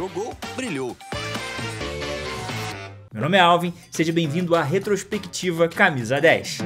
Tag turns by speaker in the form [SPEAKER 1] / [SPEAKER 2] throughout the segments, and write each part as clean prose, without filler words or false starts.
[SPEAKER 1] Jogou, brilhou.
[SPEAKER 2] Meu nome é Alvin, seja bem-vindo à Retrospectiva Camisa 10.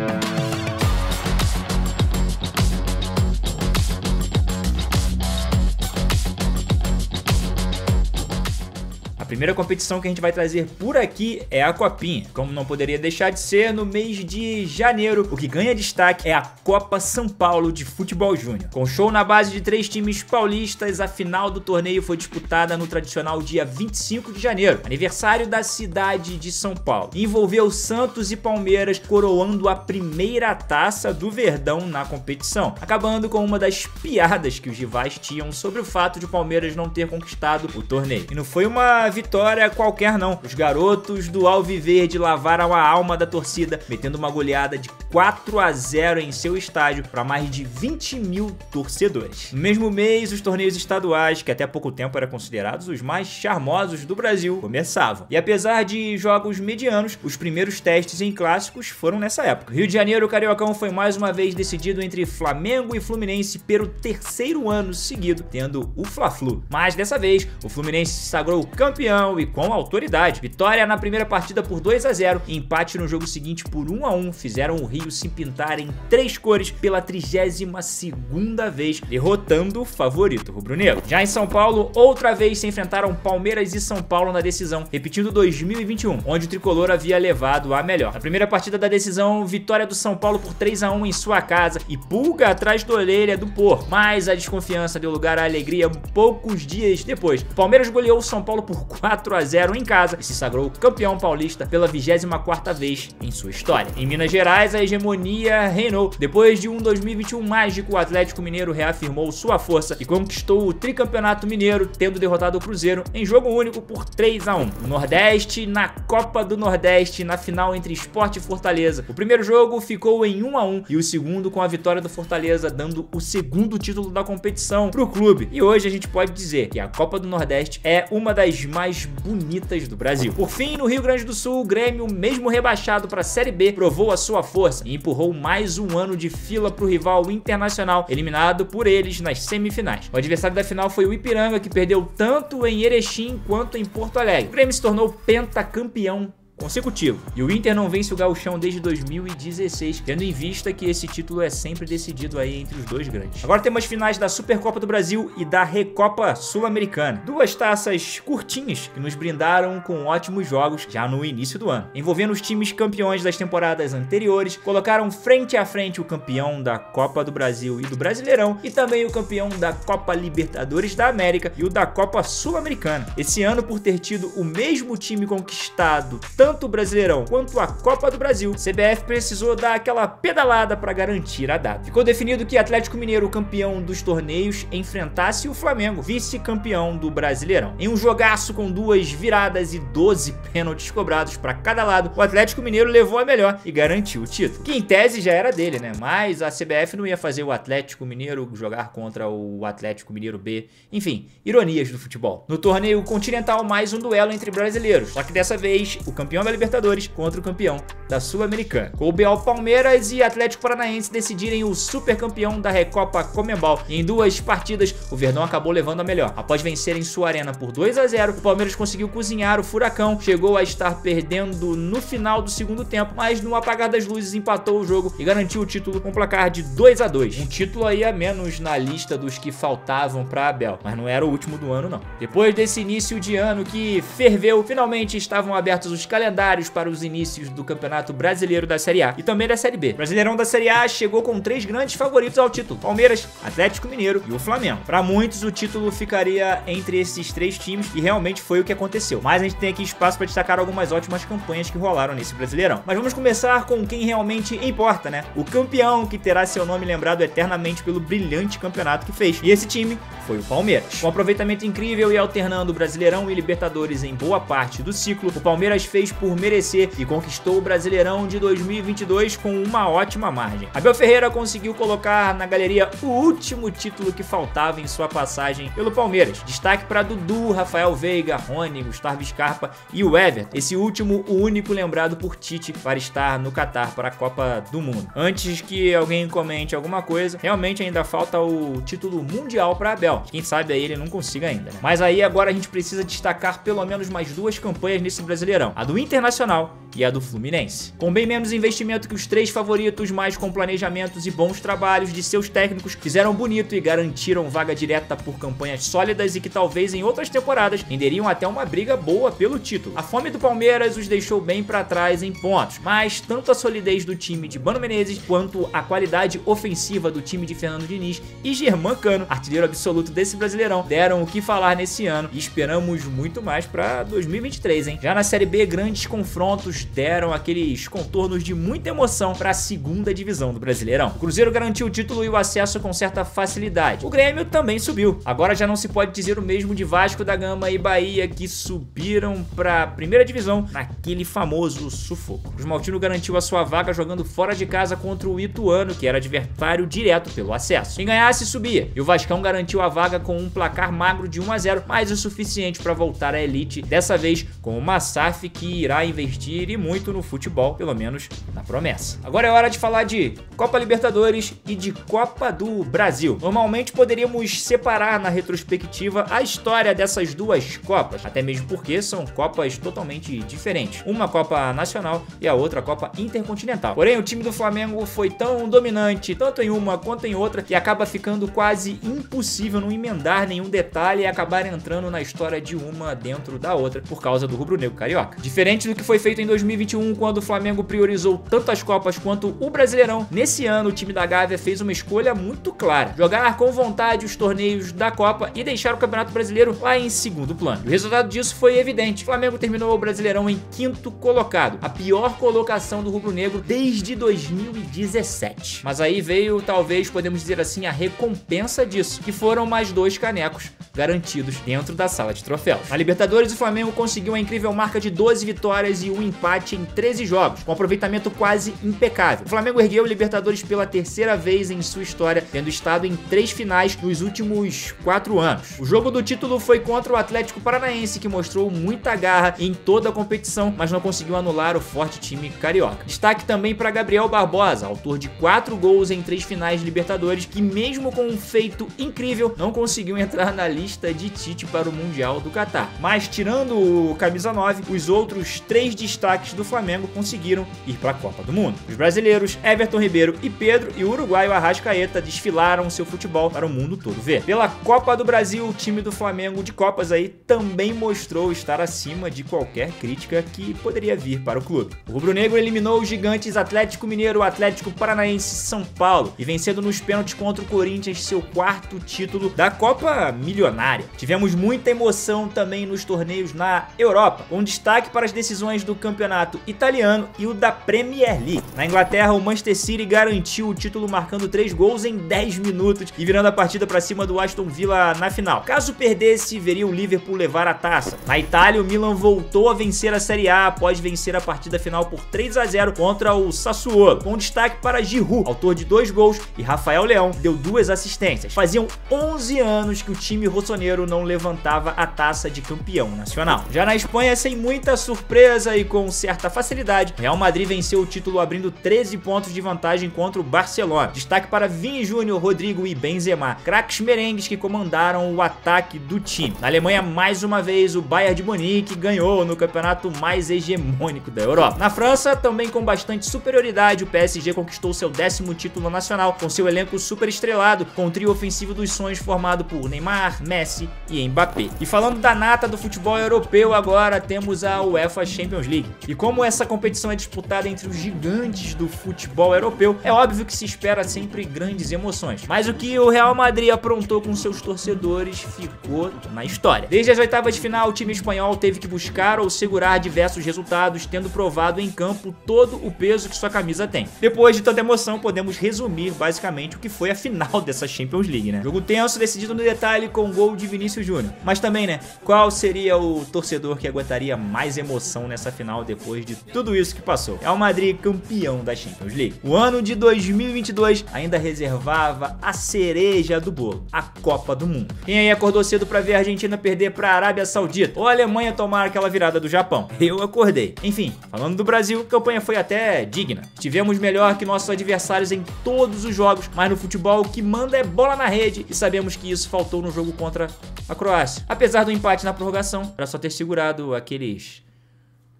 [SPEAKER 2] A primeira competição que a gente vai trazer por aqui é a Copinha. Como não poderia deixar de ser, no mês de janeiro, o que ganha destaque é a Copa São Paulo de Futebol Júnior. Com show na base de 3 times paulistas, a final do torneio foi disputada no tradicional dia 25 de janeiro, aniversário da cidade de São Paulo. Envolveu Santos e Palmeiras, coroando a primeira taça do Verdão na competição, acabando com uma das piadas que os rivais tinham sobre o fato de o Palmeiras não ter conquistado o torneio. E não foi uma vitória qualquer não. Os garotos do Alviverde lavaram a alma da torcida, metendo uma goleada de 4-0 em seu estádio para mais de 20 mil torcedores. No mesmo mês, os torneios estaduais, que até pouco tempo eram considerados os mais charmosos do Brasil, começavam. E apesar de jogos medianos, os primeiros testes em clássicos foram nessa época. Rio de Janeiro, o Cariocão foi mais uma vez decidido entre Flamengo e Fluminense pelo terceiro ano seguido, tendo o Fla-Flu. Mas dessa vez, o Fluminense se sagrou campeão e com autoridade. Vitória na primeira partida por 2-0 e empate no jogo seguinte por 1-1 fizeram o Rio se pintar em 3 cores pela 32ª vez, derrotando o favorito rubro-negro. Já em São Paulo, outra vez se enfrentaram Palmeiras e São Paulo na decisão, repetindo 2021, onde o tricolor havia levado a melhor. Na primeira partida da decisão, vitória do São Paulo por 3-1 em sua casa e pulga atrás da orelha do Porto. Mas a desconfiança deu lugar à alegria poucos dias depois. O Palmeiras goleou o São Paulo por 4-0 em casa e se sagrou campeão paulista pela 24ª vez em sua história. Em Minas Gerais, a hegemonia reinou. Depois de um 2021 mágico, o Atlético Mineiro reafirmou sua força e conquistou o tricampeonato mineiro, tendo derrotado o Cruzeiro em jogo único por 3-1. No Nordeste, na Copa do Nordeste, na final entre Sport e Fortaleza, o primeiro jogo ficou em 1-1 e o segundo com a vitória do Fortaleza, dando o segundo título da competição para o clube. E hoje a gente pode dizer que a Copa do Nordeste é uma das mais bonitas do Brasil. Por fim, no Rio Grande do Sul, o Grêmio, mesmo rebaixado para a Série B, provou a sua força e empurrou mais um ano de fila para o rival Internacional, eliminado por eles nas semifinais. O adversário da final foi o Ipiranga, que perdeu tanto em Erechim quanto em Porto Alegre. O Grêmio se tornou pentacampeão consecutivo. E o Inter não vence o Gauchão desde 2016, tendo em vista que esse título é sempre decidido aí entre os dois grandes. Agora temos as finais da Supercopa do Brasil e da Recopa Sul-Americana. 2 taças curtinhas que nos brindaram com ótimos jogos já no início do ano. Envolvendo os times campeões das temporadas anteriores, colocaram frente a frente o campeão da Copa do Brasil e do Brasileirão e também o campeão da Copa Libertadores da América e o da Copa Sul-Americana. Esse ano, por ter tido o mesmo time conquistado tanto o Brasileirão quanto a Copa do Brasil, a CBF precisou dar aquela pedalada para garantir a data. Ficou definido que Atlético Mineiro, campeão dos torneios, enfrentasse o Flamengo, vice-campeão do Brasileirão. Em um jogaço com 2 viradas e 12 pênaltis cobrados para cada lado, o Atlético Mineiro levou a melhor e garantiu o título, que em tese já era dele, né? Mas a CBF não ia fazer o Atlético Mineiro jogar contra o Atlético Mineiro B. Enfim, ironias do futebol. No torneio continental, mais um duelo entre brasileiros, só que dessa vez o campeão da Libertadores contra o campeão da Sul-Americana. Coube ao Palmeiras e Atlético Paranaense decidirem o super campeão da Recopa Comembol. E em 2 partidas, o Verdão acabou levando a melhor. Após vencer em sua arena por 2-0, o Palmeiras conseguiu cozinhar o Furacão, chegou a estar perdendo no final do segundo tempo, mas no apagar das luzes empatou o jogo e garantiu o título com placar de 2-2. Um título aí a menos na lista dos que faltavam para Abel, mas não era o último do ano não. Depois desse início de ano que ferveu, finalmente estavam abertos os calendários para os inícios do Campeonato Brasileiro da Série A e também da Série B. O Brasileirão da Série A chegou com 3 grandes favoritos ao título: Palmeiras, Atlético Mineiro e o Flamengo. Para muitos, o título ficaria entre esses 3 times e realmente foi o que aconteceu. Mas a gente tem aqui espaço para destacar algumas ótimas campanhas que rolaram nesse Brasileirão. Mas vamos começar com quem realmente importa, né? O campeão, que terá seu nome lembrado eternamente pelo brilhante campeonato que fez. E esse time foi o Palmeiras. Com um aproveitamento incrível e alternando Brasileirão e Libertadores em boa parte do ciclo, o Palmeiras fez por merecer e conquistou o Brasileirão de 2022 com uma ótima margem. Abel Ferreira conseguiu colocar na galeria o último título que faltava em sua passagem pelo Palmeiras. Destaque para Dudu, Rafael Veiga, Rony, Gustavo Scarpa e o Everton. Esse último, o único lembrado por Tite para estar no Catar para a Copa do Mundo. Antes que alguém comente alguma coisa, realmente ainda falta o título mundial para Abel. Quem sabe aí ele não consiga ainda, né? Mas aí agora a gente precisa destacar pelo menos mais duas campanhas nesse Brasileirão. A do Internacional e a do Fluminense. Com bem menos investimento que os três favoritos, mas com planejamentos e bons trabalhos de seus técnicos, fizeram bonito e garantiram vaga direta por campanhas sólidas e que talvez em outras temporadas renderiam até uma briga boa pelo título. A fome do Palmeiras os deixou bem para trás em pontos, mas tanto a solidez do time de Mano Menezes quanto a qualidade ofensiva do time de Fernando Diniz e Germán Cano, artilheiro absoluto desse Brasileirão, deram o que falar nesse ano e esperamos muito mais para 2023, hein? Já na Série B, grandes confrontos deram aqueles contornos de muita emoção para a segunda divisão do Brasileirão. O Cruzeiro garantiu o título e o acesso com certa facilidade. O Grêmio também subiu. Agora já não se pode dizer o mesmo de Vasco da Gama e Bahia, que subiram para a primeira divisão naquele famoso sufoco. O Maltino garantiu a sua vaga jogando fora de casa contra o Ituano, que era adversário direto pelo acesso. Quem ganhasse subia, e o Vascão garantiu a vaga com um placar magro de 1-0, mas o suficiente para voltar à elite, dessa vez com uma SAF que irá investir e muito no futebol, pelo menos na promessa. Agora é hora de falar de Copa Libertadores e de Copa do Brasil. Normalmente poderíamos separar na retrospectiva a história dessas duas Copas, até mesmo porque são Copas totalmente diferentes. Uma Copa Nacional e a outra Copa Intercontinental. Porém, o time do Flamengo foi tão dominante, tanto em uma quanto em outra, que acaba ficando quase impossível não emendar nenhum detalhe e acabar entrando na história de uma dentro da outra por causa do rubro-negro carioca. Diferente do que foi feito em 2021, quando o Flamengo priorizou tanto as Copas quanto o Brasileirão, nesse ano o time da Gávea fez uma escolha muito clara: jogar com vontade os torneios da Copa e deixar o Campeonato Brasileiro lá em segundo plano. E o resultado disso foi evidente. O Flamengo terminou o Brasileirão em quinto colocado, a pior colocação do rubro-negro desde 2017. Mas aí veio, talvez podemos dizer assim, a recompensa disso, que foram mais 2 canecos garantidos dentro da sala de troféus. Na Libertadores, o Flamengo conseguiu a incrível marca de 12 vitórias e um empate em 13 jogos, com aproveitamento quase impecável. O Flamengo ergueu o Libertadores pela terceira vez em sua história, tendo estado em 3 finais nos últimos 4 anos. O jogo do título foi contra o Atlético Paranaense, que mostrou muita garra em toda a competição, mas não conseguiu anular o forte time carioca. Destaque também para Gabriel Barbosa, autor de 4 gols em 3 finais de Libertadores, que mesmo com um feito incrível, não conseguiu entrar na lista de Tite para o Mundial do Catar. Mas tirando o camisa 9, os outros 3 destaques do Flamengo conseguiram ir para a Copa do Mundo. Os brasileiros Everton Ribeiro e Pedro e o uruguaio Arrascaeta desfilaram seu futebol para o mundo todo ver. Pela Copa do Brasil, o time do Flamengo de Copas aí também mostrou estar acima de qualquer crítica que poderia vir para o clube. O rubro-negro eliminou os gigantes Atlético Mineiro, Atlético Paranaense e São Paulo, e vencendo nos pênaltis contra o Corinthians seu 4º título da Copa Milionária. Tivemos muita emoção também nos torneios na Europa, com destaque para as decisões do campeonato italiano e o da Premier League. Na Inglaterra, o Manchester City garantiu o título marcando 3 gols em 10 minutos e virando a partida para cima do Aston Villa na final. Caso perdesse, veria o Liverpool levar a taça. Na Itália, o Milan voltou a vencer a Série A após vencer a partida final por 3-0 contra o Sassuolo, com destaque para Giroud, autor de 2 gols, e Rafael Leão deu 2 assistências. Faziam 11 anos que o time rossoneiro não levantava a taça de campeão nacional. Já na Espanha, sem muita surpresa e com certa facilidade, Real Madrid venceu o título abrindo 13 pontos de vantagem contra o Barcelona. Destaque para Vini Júnior, Rodrigo e Benzema, craques merengues que comandaram o ataque do time. Na Alemanha, mais uma vez, o Bayern de Munique ganhou no campeonato mais hegemônico da Europa. Na França, também com bastante superioridade, o PSG conquistou seu 10º título nacional, com seu elenco super estrelado, com o trio ofensivo dos sonhos formado por Neymar, Messi e Mbappé. E falando da nata do futebol europeu, agora temos a UEFA Champions League. E como essa competição é disputada entre os gigantes do futebol europeu, é óbvio que se espera sempre grandes emoções. Mas o que o Real Madrid aprontou com seus torcedores ficou na história. Desde as oitavas de final, o time espanhol teve que buscar ou segurar diversos resultados, tendo provado em campo todo o peso que sua camisa tem. Depois de tanta emoção, podemos resumir basicamente o que foi a final dessa Champions League, né? Jogo tenso, decidido no detalhe com o gol de Vinícius Júnior. Mas também, né, qual seria o torcedor que aguentaria mais emoção emoção nessa final depois de tudo isso que passou. Real Madrid campeão da Champions League. O ano de 2022 ainda reservava a cereja do bolo, a Copa do Mundo. Quem aí acordou cedo pra ver a Argentina perder pra Arábia Saudita ou a Alemanha tomar aquela virada do Japão? Eu acordei. Enfim, falando do Brasil, a campanha foi até digna. Estivemos melhor que nossos adversários em todos os jogos, mas no futebol o que manda é bola na rede e sabemos que isso faltou no jogo contra a Croácia. Apesar do empate na prorrogação, era só ter segurado aqueles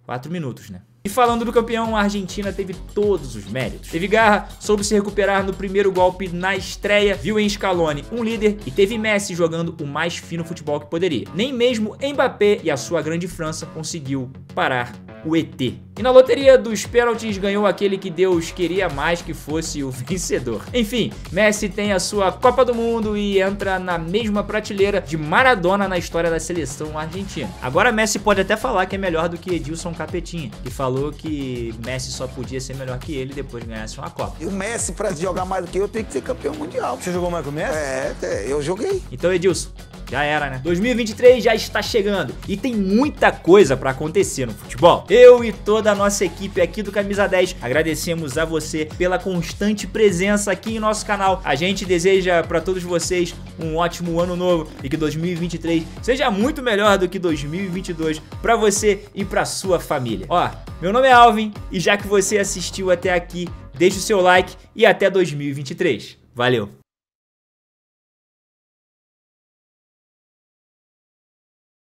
[SPEAKER 2] 4 minutos, né? E falando do campeão, a Argentina teve todos os méritos. Teve garra, soube se recuperar no primeiro golpe na estreia, viu em Scaloni um líder e teve Messi jogando o mais fino futebol que poderia. Nem mesmo Mbappé e a sua grande França conseguiu parar o ET. E na loteria dos pênaltis ganhou aquele que Deus queria mais que fosse o vencedor. Enfim, Messi tem a sua Copa do Mundo e entra na mesma prateleira de Maradona na história da seleção argentina. Agora Messi pode até falar que é melhor do que Edilson Capetinha, que falou que Messi só podia ser melhor que ele depois de ganhasse uma Copa.
[SPEAKER 1] E o Messi, pra jogar mais do que eu, tem que ser campeão mundial.
[SPEAKER 3] Você jogou mais com o Messi?
[SPEAKER 1] Eu joguei.
[SPEAKER 2] Então, Edilson, já era, né? 2023 já está chegando e tem muita coisa pra acontecer no futebol. Eu e toda a nossa equipe aqui do Camisa 10 agradecemos a você pela constante presença aqui em nosso canal. A gente deseja pra todos vocês um ótimo ano novo e que 2023 seja muito melhor do que 2022 pra você e pra sua família. Ó, meu nome é Alvin e já que você assistiu até aqui, deixa o seu like e até 2023. Valeu!